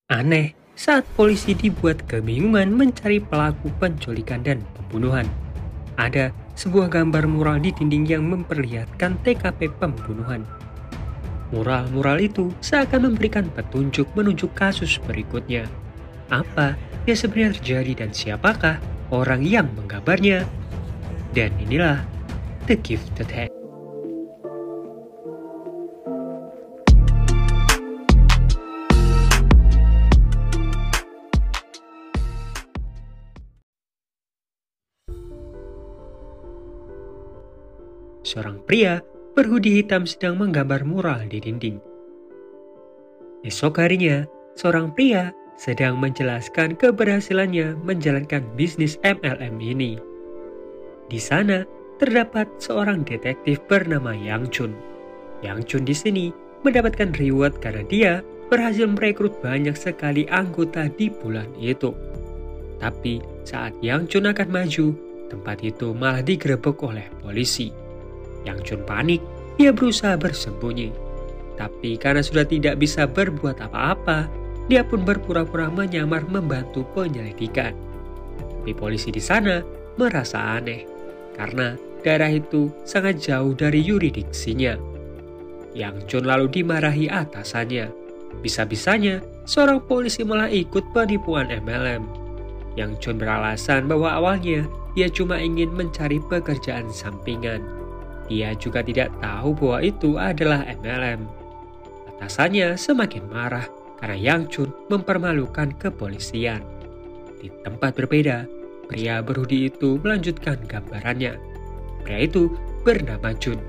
Aneh saat polisi dibuat kebingungan mencari pelaku penculikan dan pembunuhan. Ada sebuah gambar mural di dinding yang memperlihatkan TKP pembunuhan. Mural-mural itu seakan memberikan petunjuk menuju kasus berikutnya. Apa yang sebenarnya terjadi dan siapakah orang yang menggambarnya? Dan inilah The Gifted Hand. Seorang pria berhoodie hitam sedang menggambar mural di dinding. Esok harinya, seorang pria sedang menjelaskan keberhasilannya menjalankan bisnis MLM ini. Di sana terdapat seorang detektif bernama Yang Chun. Yang Chun di sini mendapatkan reward karena dia berhasil merekrut banyak sekali anggota di bulan itu. Tapi saat Yang Chun akan maju, tempat itu malah digerebek oleh polisi. Yang Chun panik, dia berusaha bersembunyi. Tapi karena sudah tidak bisa berbuat apa-apa, dia pun berpura-pura menyamar membantu penyelidikan. Tapi polisi di sana merasa aneh, karena daerah itu sangat jauh dari yuridiksinya. Yang Chun lalu dimarahi atasannya. Bisa-bisanya, seorang polisi malah ikut penipuan MLM. Yang Chun beralasan bahwa awalnya dia cuma ingin mencari pekerjaan sampingan. Dia juga tidak tahu bahwa itu adalah MLM. Atasannya semakin marah karena Yang Chun mempermalukan kepolisian. Di tempat berbeda, pria berhoodie itu melanjutkan gambarannya. Pria itu bernama Chun.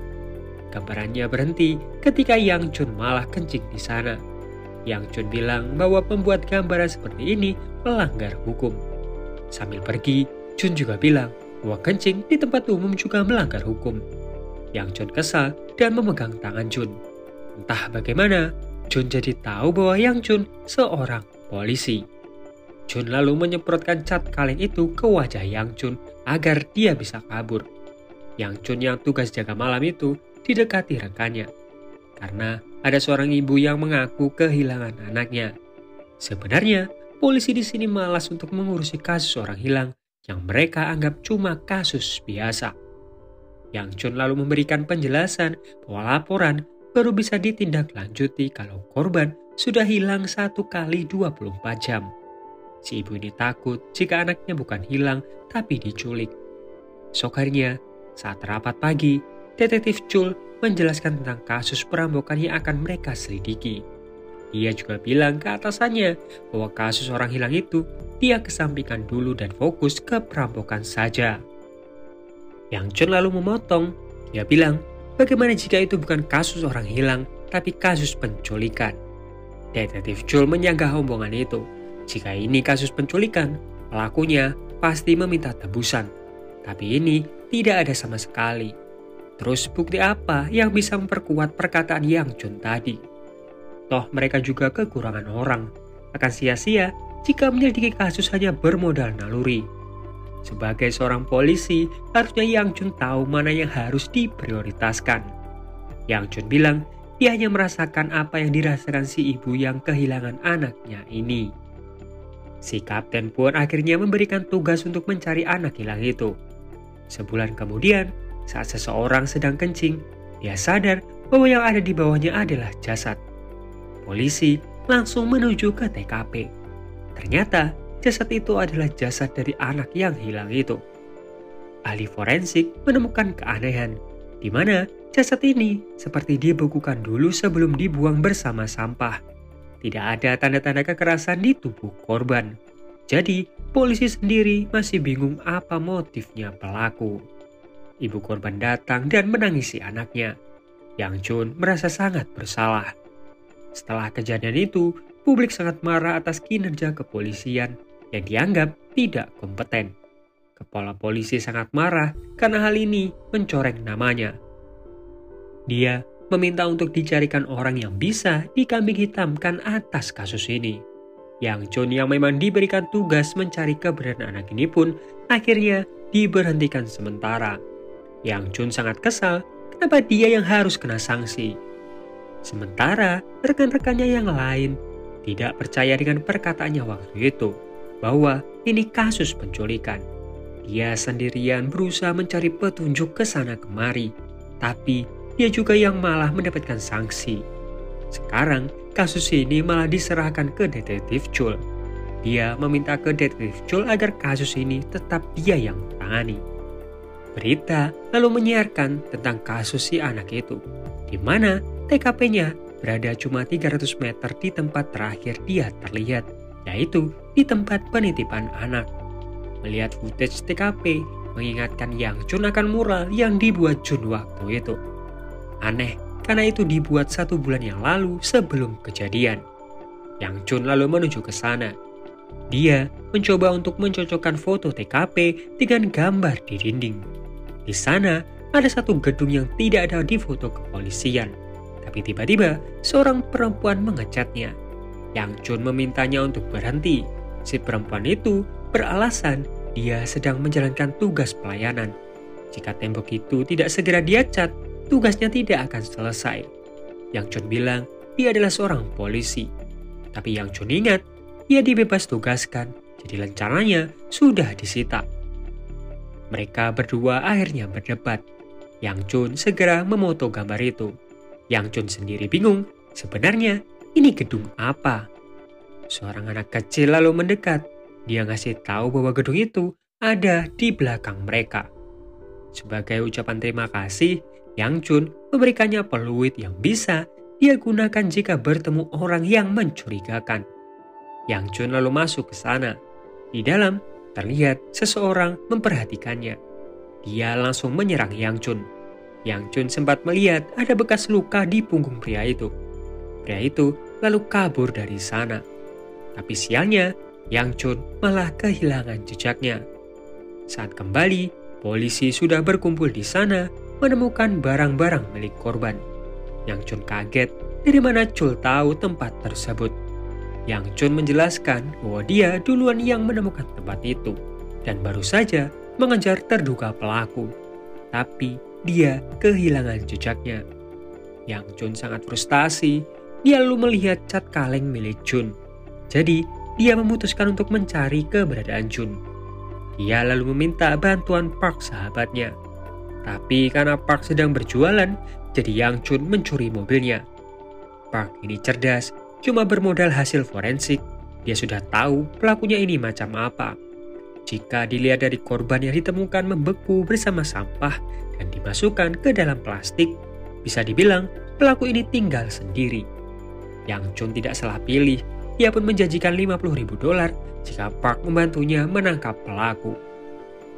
Gambarannya berhenti ketika Yang Chun malah kencing di sana. Yang Chun bilang bahwa pembuat gambaran seperti ini melanggar hukum. Sambil pergi, Chun juga bilang bahwa kencing di tempat umum juga melanggar hukum. Yang Chun kesal dan memegang tangan Chun. Entah bagaimana, Chun jadi tahu bahwa Yang Chun seorang polisi. Chun lalu menyemprotkan cat kaleng itu ke wajah Yang Chun agar dia bisa kabur. Yang Chun yang tugas jaga malam itu didekati rekannya. Karena ada seorang ibu yang mengaku kehilangan anaknya. Sebenarnya, polisi di sini malas untuk mengurusi kasus orang hilang yang mereka anggap cuma kasus biasa. Yang Chun lalu memberikan penjelasan bahwa laporan baru bisa ditindaklanjuti kalau korban sudah hilang 1 kali 24 jam. Si ibu ini takut jika anaknya bukan hilang tapi diculik. Esok harinya, saat rapat pagi, detektif Chul menjelaskan tentang kasus perampokan yang akan mereka selidiki. Dia juga bilang ke atasannya bahwa kasus orang hilang itu dia kesampingkan dulu dan fokus ke perampokan saja. Yang Chun lalu memotong. Dia bilang, bagaimana jika itu bukan kasus orang hilang, tapi kasus penculikan? Detektif Chul menyanggah omongan itu. Jika ini kasus penculikan, pelakunya pasti meminta tebusan. Tapi ini tidak ada sama sekali. Terus bukti apa yang bisa memperkuat perkataan Yang Chun tadi? Toh mereka juga kekurangan orang. Akan sia-sia jika menyelidiki kasus hanya bermodal naluri. Sebagai seorang polisi, harusnya Yang Chun tahu mana yang harus diprioritaskan. Yang Chun bilang, dia hanya merasakan apa yang dirasakan si ibu yang kehilangan anaknya ini. Si kapten pun akhirnya memberikan tugas untuk mencari anak hilang itu. Sebulan kemudian, saat seseorang sedang kencing, dia sadar bahwa yang ada di bawahnya adalah jasad. Polisi langsung menuju ke TKP. Ternyata, jasad itu adalah jasad dari anak yang hilang itu. Ahli forensik menemukan keanehan, di mana jasad ini seperti dibekukan dulu sebelum dibuang bersama sampah. Tidak ada tanda-tanda kekerasan di tubuh korban. Jadi, polisi sendiri masih bingung apa motifnya pelaku. Ibu korban datang dan menangisi anaknya. Yang Chun merasa sangat bersalah. Setelah kejadian itu, publik sangat marah atas kinerja kepolisian yang dianggap tidak kompeten. Kepala polisi sangat marah karena hal ini mencoreng namanya. Dia meminta untuk dicarikan orang yang bisa dikambing hitamkan atas kasus ini. Yang Chun yang memang diberikan tugas mencari keberadaan anak ini pun akhirnya diberhentikan sementara. Yang Chun sangat kesal kenapa dia yang harus kena sanksi. Sementara rekan-rekannya yang lain tidak percaya dengan perkataannya waktu itu, bahwa ini kasus penculikan. Dia sendirian berusaha mencari petunjuk ke sana kemari, tapi dia juga yang malah mendapatkan sanksi. Sekarang kasus ini malah diserahkan ke detektif Chul. Dia meminta ke detektif Chul agar kasus ini tetap dia yang tangani. Berita lalu menyiarkan tentang kasus si anak itu, di mana TKP-nya berada cuma 300 meter di tempat terakhir dia terlihat, yaitu di tempat penitipan anak. Melihat footage TKP mengingatkan Yang Chun akan mural yang dibuat Jun waktu itu. Aneh, karena itu dibuat 1 bulan yang lalu sebelum kejadian. Yang Chun lalu menuju ke sana. Dia mencoba untuk mencocokkan foto TKP dengan gambar di dinding. Di sana ada 1 gedung yang tidak ada di foto kepolisian. Tapi tiba-tiba seorang perempuan mengecatnya. Yang Chun memintanya untuk berhenti. Si perempuan itu beralasan dia sedang menjalankan tugas pelayanan. Jika tembok itu tidak segera dia cat, tugasnya tidak akan selesai. Yang Chun bilang dia adalah seorang polisi. Tapi Yang Chun ingat, dia dibebas tugaskan, jadi rencananya sudah disita. Mereka berdua akhirnya berdebat. Yang Chun segera memoto gambar itu. Yang Chun sendiri bingung, sebenarnya ini gedung apa? Seorang anak kecil lalu mendekat. Dia ngasih tahu bahwa gedung itu ada di belakang mereka. Sebagai ucapan terima kasih, Yang Chun memberikannya peluit yang bisa dia gunakan jika bertemu orang yang mencurigakan. Yang Chun lalu masuk ke sana. Di dalam terlihat seseorang memperhatikannya. Dia langsung menyerang Yang Chun. Yang Chun sempat melihat ada bekas luka di punggung pria itu. Pria itu lalu kabur dari sana. Tapi sialnya, Yang Chun malah kehilangan jejaknya. Saat kembali, polisi sudah berkumpul di sana menemukan barang-barang milik korban. Yang Chun kaget dari mana Chul tahu tempat tersebut. Yang Chun menjelaskan bahwa dia duluan yang menemukan tempat itu dan baru saja mengejar terduga pelaku. Tapi dia kehilangan jejaknya. Yang Chun sangat frustasi. Dia lalu melihat cat kaleng milik Jun. Jadi, dia memutuskan untuk mencari keberadaan Jun. Dia lalu meminta bantuan Park sahabatnya. Tapi karena Park sedang berjualan, jadi Yang Chun mencuri mobilnya. Park ini cerdas, cuma bermodal hasil forensik. Dia sudah tahu pelakunya ini macam apa. Jika dilihat dari korban yang ditemukan membeku bersama sampah dan dimasukkan ke dalam plastik, bisa dibilang pelaku ini tinggal sendiri. Yang Chun tidak salah pilih. Dia pun menjanjikan $50.000 jika Park membantunya menangkap pelaku.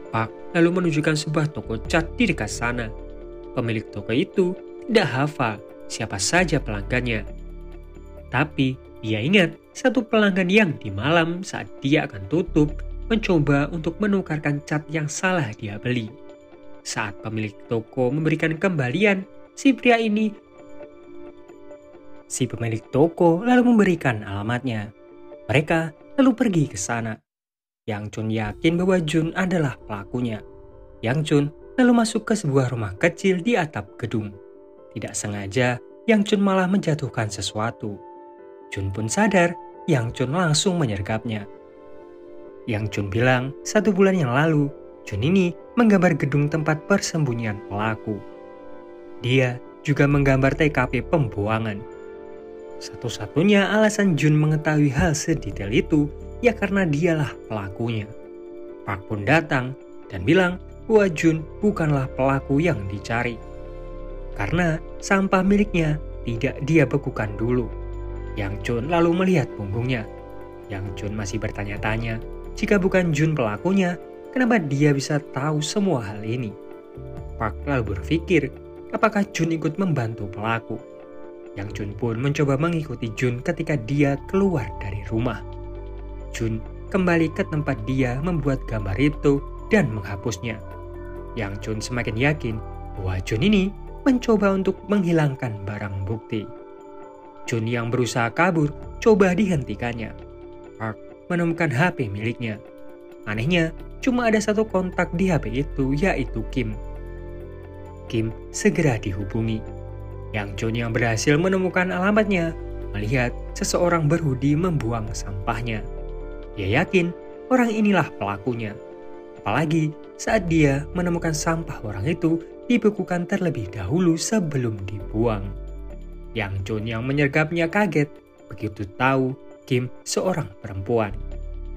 Park lalu menunjukkan sebuah toko cat di dekat sana. Pemilik toko itu tidak hafal siapa saja pelanggannya. Tapi dia ingat 1 pelanggan yang di malam saat dia akan tutup mencoba untuk menukarkan cat yang salah dia beli. Saat pemilik toko memberikan kembalian, si pemilik toko lalu memberikan alamatnya. Mereka lalu pergi ke sana. Yang Chun yakin bahwa Jun adalah pelakunya. Yang Chun lalu masuk ke sebuah rumah kecil di atap gedung. Tidak sengaja, Yang Chun malah menjatuhkan sesuatu. Jun pun sadar, Yang Chun langsung menyergapnya. Yang Chun bilang 1 bulan yang lalu, Jun ini menggambar gedung tempat persembunyian pelaku. Dia juga menggambar TKP pembuangan. Satu-satunya alasan Jun mengetahui hal sedetail itu ya karena dialah pelakunya. Park pun datang dan bilang bahwa Jun bukanlah pelaku yang dicari. Karena sampah miliknya tidak dia bekukan dulu. Yang Chun lalu melihat punggungnya. Yang Chun masih bertanya-tanya, jika bukan Jun pelakunya, kenapa dia bisa tahu semua hal ini? Park lalu berpikir, apakah Jun ikut membantu pelaku? Yang Chun pun mencoba mengikuti Jun ketika dia keluar dari rumah. Jun kembali ke tempat dia membuat gambar itu dan menghapusnya. Yang Chun semakin yakin bahwa Jun ini mencoba untuk menghilangkan barang bukti. Jun yang berusaha kabur coba dihentikannya. Park menemukan HP miliknya. Anehnya, cuma ada 1 kontak di HP itu, yaitu Kim. Kim segera dihubungi. Yang Chun yang berhasil menemukan alamatnya melihat seseorang berhoodie membuang sampahnya. Dia yakin orang inilah pelakunya. Apalagi saat dia menemukan sampah orang itu dibekukan terlebih dahulu sebelum dibuang. Yang Jun yang menyergapnya kaget begitu tahu Kim seorang perempuan.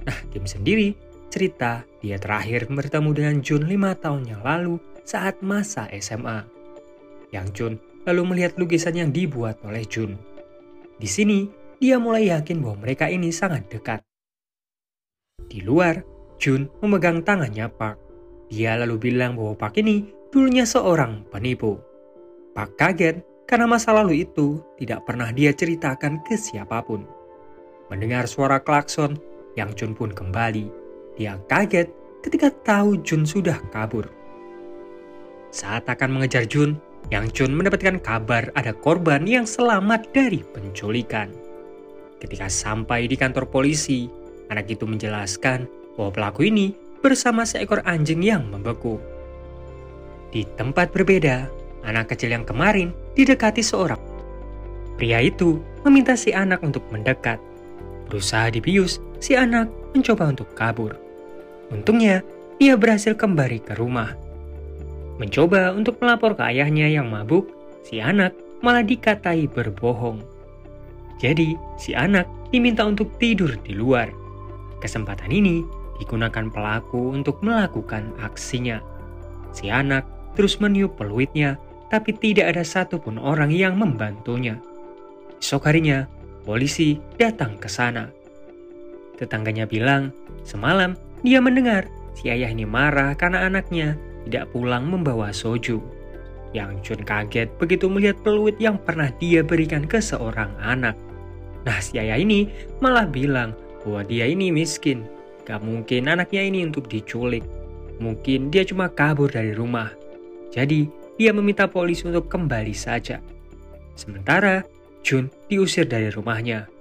Nah, Kim sendiri cerita dia terakhir bertemu dengan Jun 5 tahun yang lalu saat masa SMA. Yang Jun lalu melihat lukisan yang dibuat oleh Jun. Di sini, dia mulai yakin bahwa mereka ini sangat dekat. Di luar, Jun memegang tangannya Park. Dia lalu bilang bahwa Park ini dulunya seorang penipu. Park kaget karena masa lalu itu tidak pernah dia ceritakan ke siapapun. Mendengar suara klakson, Yang Jun pun kembali. Dia kaget ketika tahu Jun sudah kabur. Saat akan mengejar Jun, Yang Jun mendapatkan kabar ada korban yang selamat dari penculikan. Ketika sampai di kantor polisi, anak itu menjelaskan bahwa pelaku ini bersama seekor anjing yang membeku. Di tempat berbeda, anak kecil yang kemarin didekati seorang. Pria itu meminta si anak untuk mendekat. Berusaha dibius, si anak mencoba untuk kabur. Untungnya, ia berhasil kembali ke rumah. Mencoba untuk melapor ke ayahnya yang mabuk, si anak malah dikatai berbohong. Jadi, si anak diminta untuk tidur di luar. Kesempatan ini digunakan pelaku untuk melakukan aksinya. Si anak terus meniup peluitnya, tapi tidak ada satupun orang yang membantunya. Esok harinya, polisi datang ke sana. Tetangganya bilang, semalam dia mendengar si ayah ini marah karena anaknya tidak pulang membawa soju. Yang Jun kaget begitu melihat peluit yang pernah dia berikan ke seorang anak. Nah, si ayah ini malah bilang bahwa dia ini miskin. Gak mungkin anaknya ini untuk diculik. Mungkin dia cuma kabur dari rumah. Jadi, dia meminta polisi untuk kembali saja. Sementara, Jun diusir dari rumahnya.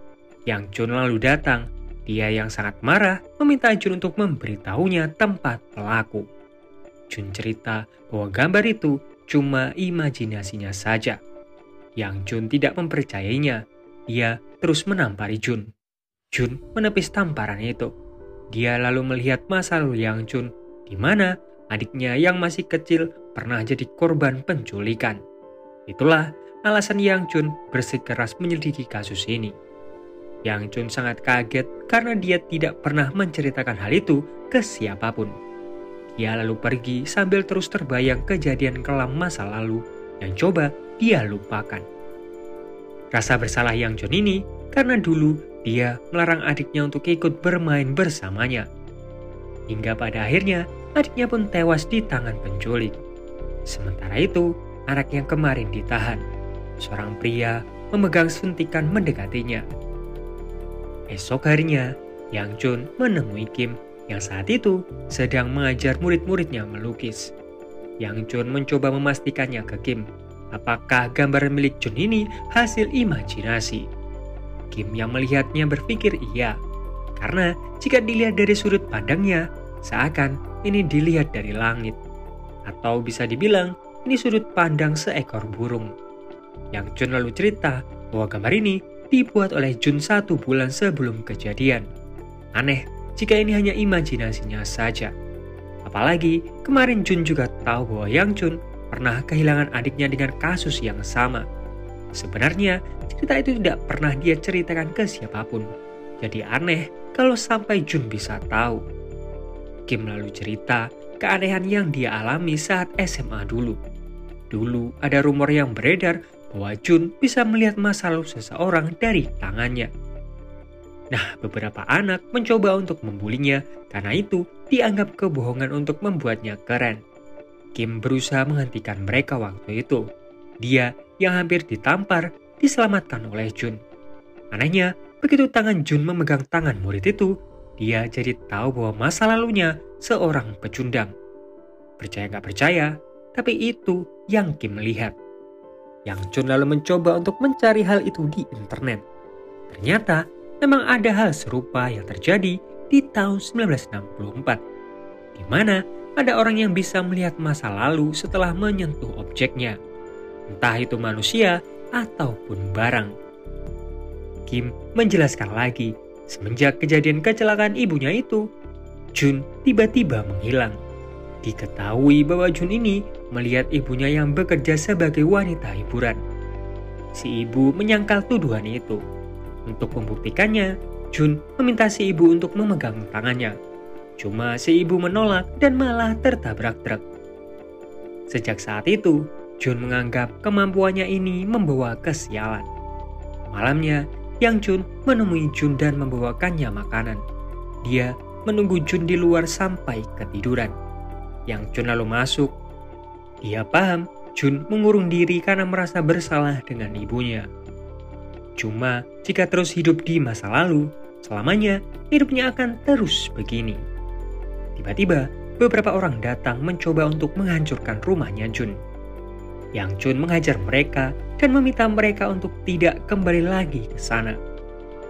Yang Jun lalu datang. Dia yang sangat marah meminta Jun untuk memberitahunya tempat pelaku. Jun cerita bahwa gambar itu cuma imajinasinya saja. Yang Jun tidak mempercayainya. Dia terus menampari Jun. Jun menepis tamparan itu. Dia lalu melihat masa lalu Yang Jun, di mana adiknya yang masih kecil pernah jadi korban penculikan. Itulah alasan Yang Jun bersikeras menyelidiki kasus ini. Yang Jun sangat kaget karena dia tidak pernah menceritakan hal itu ke siapapun. Dia lalu pergi sambil terus terbayang kejadian kelam masa lalu yang coba dia lupakan. Rasa bersalah Yang Jun ini karena dulu dia melarang adiknya untuk ikut bermain bersamanya. Hingga pada akhirnya adiknya pun tewas di tangan penculik. Sementara itu, anak yang kemarin ditahan. Seorang pria memegang suntikan mendekatinya. Esok harinya, Yang Jun menemui Kim yang saat itu sedang mengajar murid-muridnya melukis. Yang Jun mencoba memastikannya ke Kim, apakah gambar milik Jun ini hasil imajinasi. Kim yang melihatnya berpikir iya, karena jika dilihat dari sudut pandangnya, seakan ini dilihat dari langit. Atau bisa dibilang, ini sudut pandang seekor burung. Yang Jun lalu cerita bahwa gambar ini dibuat oleh Jun 1 bulan sebelum kejadian. Aneh jika ini hanya imajinasinya saja. Apalagi kemarin Jun juga tahu bahwa Yang Jun pernah kehilangan adiknya dengan kasus yang sama. Sebenarnya cerita itu tidak pernah dia ceritakan ke siapapun. Jadi aneh kalau sampai Jun bisa tahu. Kim lalu cerita keanehan yang dia alami saat SMA dulu. Dulu ada rumor yang beredar bahwa Jun bisa melihat masa lalu seseorang dari tangannya. Nah, beberapa anak mencoba untuk membulinya karena itu dianggap kebohongan untuk membuatnya keren. Kim berusaha menghentikan mereka waktu itu. Dia yang hampir ditampar diselamatkan oleh Jun. Anehnya, begitu tangan Jun memegang tangan murid itu, dia jadi tahu bahwa masa lalunya seorang pecundang. Percaya nggak percaya, tapi itu yang Kim lihat. Yang Jun lalu mencoba untuk mencari hal itu di internet. Ternyata, memang ada hal serupa yang terjadi di tahun 1964, di mana ada orang yang bisa melihat masa lalu setelah menyentuh objeknya, entah itu manusia ataupun barang. Kim menjelaskan lagi, semenjak kejadian kecelakaan ibunya itu, Jun tiba-tiba menghilang. Diketahui bahwa Jun ini melihat ibunya yang bekerja sebagai wanita hiburan. Si ibu menyangkal tuduhan itu. Untuk membuktikannya, Jun meminta si ibu untuk memegang tangannya. Cuma si ibu menolak dan malah tertabrak truk. Sejak saat itu, Jun menganggap kemampuannya ini membawa kesialan. Malamnya, Yang Chun menemui Jun dan membawakannya makanan. Dia menunggu Jun di luar sampai ketiduran. Yang Chun lalu masuk. Dia paham Jun mengurung diri karena merasa bersalah dengan ibunya. Cuma jika terus hidup di masa lalu, selamanya hidupnya akan terus begini. Tiba-tiba, beberapa orang datang mencoba untuk menghancurkan rumahnya Jun. Yang Chun menghajar mereka dan meminta mereka untuk tidak kembali lagi ke sana.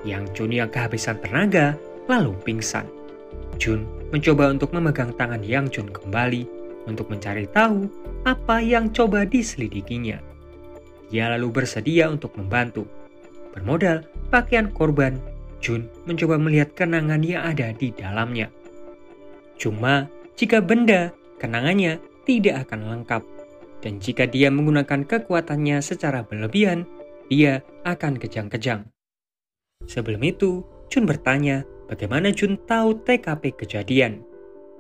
Yang Chun yang kehabisan tenaga lalu pingsan. Jun mencoba untuk memegang tangan Yang Chun kembali untuk mencari tahu apa yang coba diselidikinya. Dia lalu bersedia untuk membantu. Bermodal pakaian korban, Jun mencoba melihat kenangan yang ada di dalamnya. Cuma jika benda kenangannya tidak akan lengkap. Dan jika dia menggunakan kekuatannya secara berlebihan, dia akan kejang-kejang. Sebelum itu, Jun bertanya bagaimana Jun tahu TKP kejadian.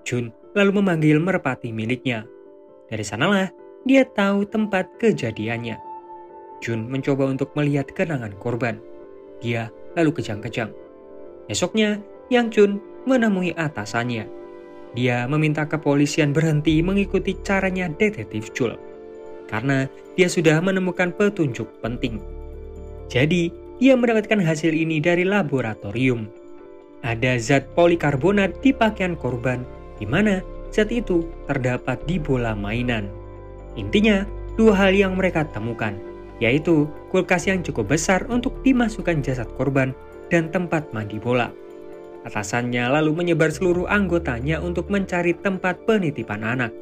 Jun lalu memanggil merpati miliknya. Dari sanalah dia tahu tempat kejadiannya. Jun mencoba untuk melihat kenangan korban. Dia lalu kejang-kejang. Esoknya, Yang Chun menemui atasannya. Dia meminta kepolisian berhenti mengikuti caranya detektif Chul. Karena dia sudah menemukan petunjuk penting. Jadi, dia mendapatkan hasil ini dari laboratorium. Ada zat polikarbonat di pakaian korban, di mana zat itu terdapat di bola mainan. Intinya, dua hal yang mereka temukan, yaitu kulkas yang cukup besar untuk dimasukkan jasad korban dan tempat mandi bola. Atasannya lalu menyebar seluruh anggotanya untuk mencari tempat penitipan anak.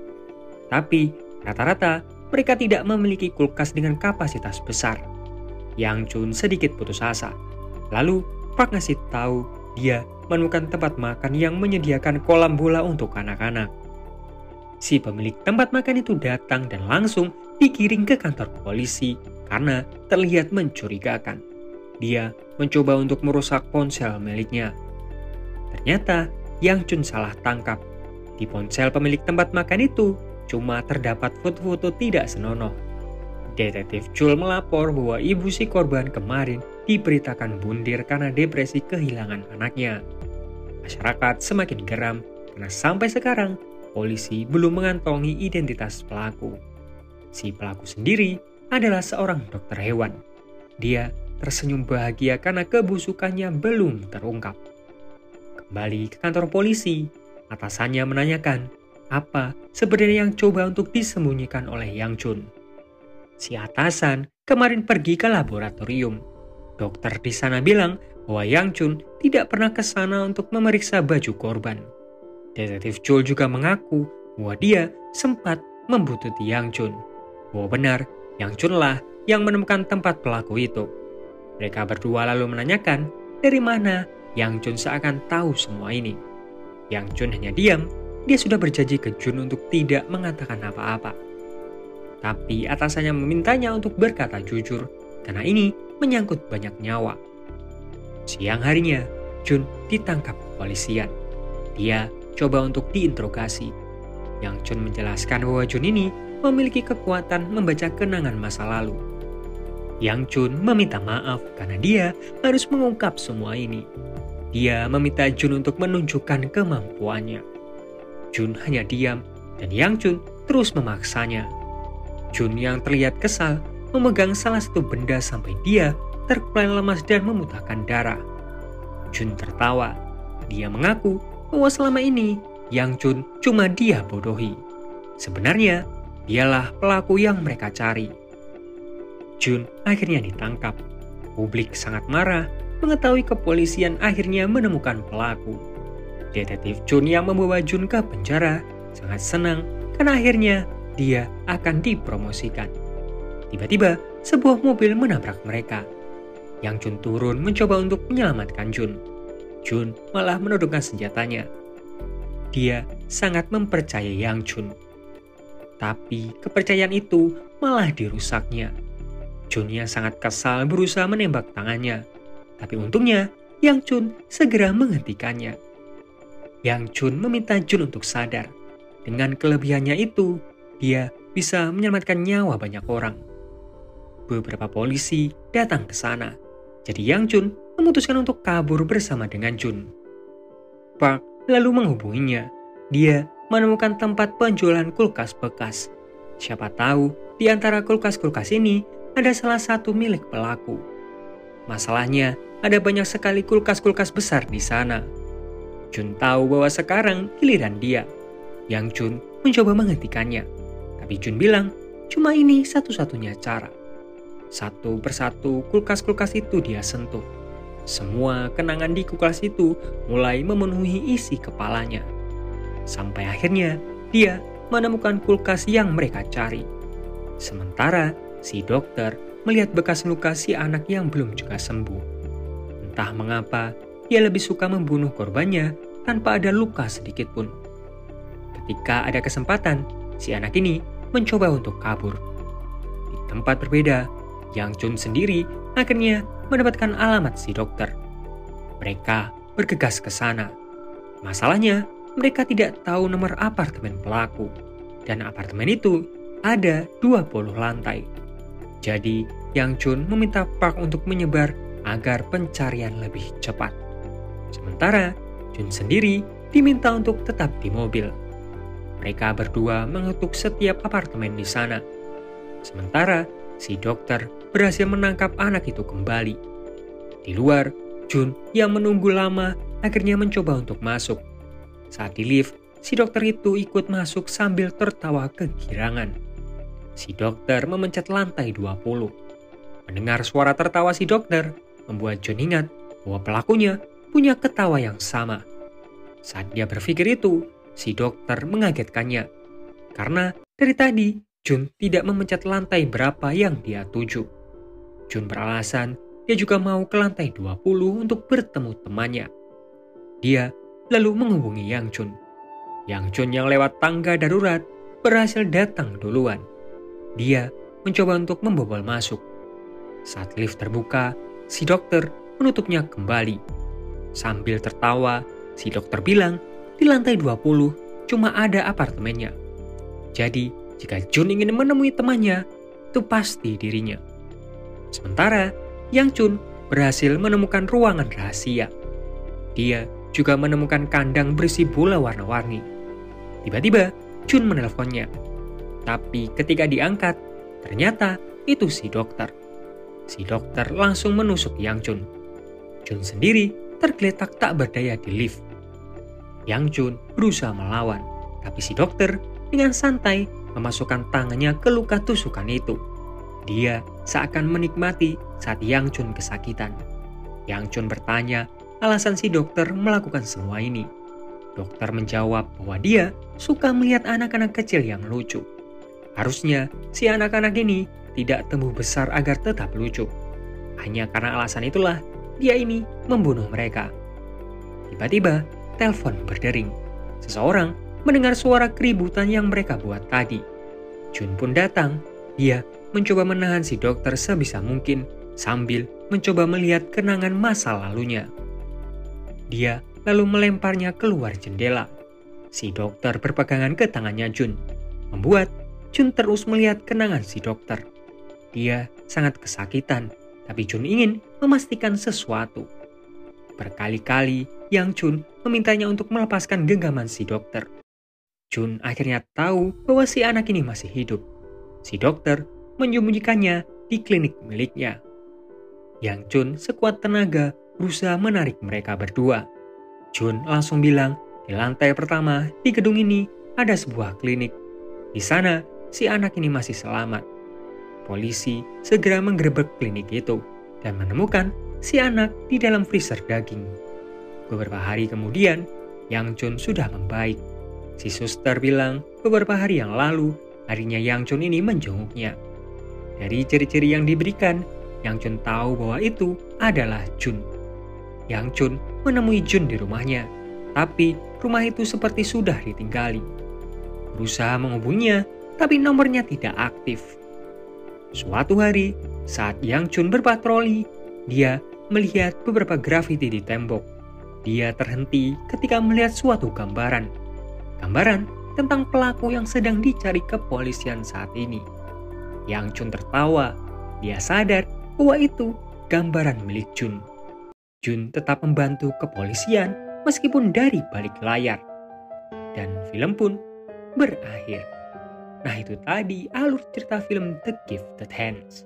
Tapi, rata-rata mereka tidak memiliki kulkas dengan kapasitas besar. Yang Chun sedikit putus asa. Lalu, Park ngasih tahu dia menemukan tempat makan yang menyediakan kolam bola untuk anak-anak. Si pemilik tempat makan itu datang dan langsung digiring ke kantor polisi karena terlihat mencurigakan. Dia mencoba untuk merusak ponsel miliknya. Ternyata Yang Chun salah tangkap. Di ponsel pemilik tempat makan itu cuma terdapat foto-foto tidak senonoh. Detektif Chul melapor bahwa ibu si korban kemarin diberitakan bundir karena depresi kehilangan anaknya. Masyarakat semakin geram karena sampai sekarang polisi belum mengantongi identitas pelaku. Si pelaku sendiri adalah seorang dokter hewan. Dia tersenyum bahagia karena kebusukannya belum terungkap. Kembali ke kantor polisi, atasannya menanyakan apa sebenarnya yang coba untuk disembunyikan oleh Yang Chun. Si atasan kemarin pergi ke laboratorium. Dokter di sana bilang bahwa Yang Chun tidak pernah ke sana untuk memeriksa baju korban. Detektif Chul juga mengaku bahwa dia sempat membuntuti Yang Chun. Bahwa benar, Yang Chun lah yang menemukan tempat pelaku itu. Mereka berdua lalu menanyakan dari mana Yang Chun seakan tahu semua ini. Yang Chun hanya diam. Dia sudah berjanji ke Jun untuk tidak mengatakan apa-apa. Tapi atasannya memintanya untuk berkata jujur, karena ini menyangkut banyak nyawa. Siang harinya, Jun ditangkap kepolisian. Dia coba untuk diinterogasi. Yang Chun menjelaskan bahwa Jun ini memiliki kekuatan membaca kenangan masa lalu. Yang Chun meminta maaf karena dia harus mengungkap semua ini. Dia meminta Jun untuk menunjukkan kemampuannya. Jun hanya diam dan Yang Chun terus memaksanya. Jun yang terlihat kesal memegang salah satu benda sampai dia terkulai lemas dan memuntahkan darah. Jun tertawa. Dia mengaku bahwa selama ini Yang Chun cuma dia bodohi. Sebenarnya dialah pelaku yang mereka cari. Jun akhirnya ditangkap. Publik sangat marah mengetahui kepolisian akhirnya menemukan pelaku. Detektif Chun yang membawa Jun ke penjara sangat senang karena akhirnya dia akan dipromosikan. Tiba-tiba sebuah mobil menabrak mereka. Yang Chun turun mencoba untuk menyelamatkan Jun. Jun malah menodongkan senjatanya. Dia sangat mempercayai Yang Chun. Tapi kepercayaan itu malah dirusaknya. Jun yang sangat kesal berusaha menembak tangannya. Tapi untungnya Yang Chun segera menghentikannya. Yang Chun meminta Jun untuk sadar. Dengan kelebihannya itu, dia bisa menyelamatkan nyawa banyak orang. Beberapa polisi datang ke sana. Jadi Yang Chun memutuskan untuk kabur bersama dengan Jun. Park lalu menghubunginya. Dia menemukan tempat penjualan kulkas bekas. Siapa tahu di antara kulkas-kulkas ini ada salah satu milik pelaku. Masalahnya, ada banyak sekali kulkas-kulkas besar di sana. Jun tahu bahwa sekarang giliran dia. Yang Chun mencoba menghentikannya. Tapi Jun bilang, cuma ini satu-satunya cara. Satu persatu kulkas-kulkas itu dia sentuh. Semua kenangan di kulkas itu mulai memenuhi isi kepalanya. Sampai akhirnya dia menemukan kulkas yang mereka cari. Sementara si dokter melihat bekas luka si anak yang belum juga sembuh. Entah mengapa dia lebih suka membunuh korbannya tanpa ada luka sedikit pun. Ketika ada kesempatan, si anak ini mencoba untuk kabur. Di tempat berbeda, Yang Chun sendiri akhirnya mendapatkan alamat si dokter. Mereka bergegas ke sana. Masalahnya, mereka tidak tahu nomor apartemen pelaku. Dan apartemen itu ada 20 lantai. Jadi, Yang Chun meminta Park untuk menyebar agar pencarian lebih cepat. Sementara, Jun sendiri diminta untuk tetap di mobil. Mereka berdua mengetuk setiap apartemen di sana. Sementara, si dokter berhasil menangkap anak itu kembali. Di luar, Jun yang menunggu lama akhirnya mencoba untuk masuk. Saat di lift, si dokter itu ikut masuk sambil tertawa kegirangan. Si dokter memencet lantai 20. Mendengar suara tertawa si dokter, membuat Jun ingat bahwa pelakunya punya ketawa yang sama. Saat dia berpikir itu, si dokter mengagetkannya. Karena dari tadi, Jun tidak memencet lantai berapa yang dia tuju. Jun beralasan dia juga mau ke lantai 20 untuk bertemu temannya. Dia lalu menghubungi Yang Chun. Yang Chun yang lewat tangga darurat berhasil datang duluan. Dia mencoba untuk membobol masuk. Saat lift terbuka, si dokter menutupnya kembali. Sambil tertawa, si dokter bilang di lantai 20 cuma ada apartemennya. Jadi, jika Jun ingin menemui temannya, itu pasti dirinya. Sementara, Yang Chun berhasil menemukan ruangan rahasia. Dia juga menemukan kandang berisi bola warna-warni. Tiba-tiba, Jun menelponnya. Tapi ketika diangkat, ternyata itu si dokter. Si dokter langsung menusuk Yang Chun. Jun sendiri tergeletak tak berdaya di lift. Yang Chun berusaha melawan, tapi si dokter dengan santai memasukkan tangannya ke luka tusukan itu. Dia seakan menikmati saat Yang Chun kesakitan. Yang Chun bertanya alasan si dokter melakukan semua ini. Dokter menjawab bahwa dia suka melihat anak-anak kecil yang lucu. Harusnya si anak-anak ini tidak tumbuh besar agar tetap lucu. Hanya karena alasan itulah dia ini membunuh mereka. Tiba-tiba telepon berdering. Seseorang mendengar suara keributan yang mereka buat tadi. Jun pun datang. Dia mencoba menahan si dokter sebisa mungkin sambil mencoba melihat kenangan masa lalunya. Dia lalu melemparnya keluar jendela. Si dokter berpegangan ke tangannya Jun, membuat Jun terus melihat kenangan si dokter. Dia sangat kesakitan, tapi Jun ingin memastikan sesuatu. Berkali-kali Yang Chun memintanya untuk melepaskan genggaman si dokter. Jun akhirnya tahu bahwa si anak ini masih hidup. Si dokter menyembunyikannya di klinik miliknya. Yang Chun sekuat tenaga berusaha menarik mereka berdua. Jun langsung bilang di lantai pertama di gedung ini ada sebuah klinik. Di sana si anak ini masih selamat. Polisi segera menggerebek klinik itu dan menemukan si anak di dalam freezer daging. Beberapa hari kemudian, Yang Chun sudah membaik. Si suster bilang beberapa hari yang lalu, harinya Yang Chun ini menjenguknya. Dari ciri-ciri yang diberikan, Yang Chun tahu bahwa itu adalah Jun. Yang Chun menemui Jun di rumahnya, tapi rumah itu seperti sudah ditinggali. Berusaha menghubunginya, tapi nomornya tidak aktif. Suatu hari, saat Yang Chun berpatroli, dia melihat beberapa grafiti di tembok. Dia terhenti ketika melihat suatu gambaran. Gambaran tentang pelaku yang sedang dicari kepolisian saat ini. Yang Chun tertawa. Dia sadar bahwa itu gambaran milik Jun. Jun tetap membantu kepolisian meskipun dari balik layar. Dan film pun berakhir. Nah, itu tadi alur cerita film The Gifted Hands.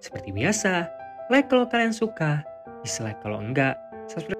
Seperti biasa, like kalau kalian suka, dislike kalau enggak, subscribe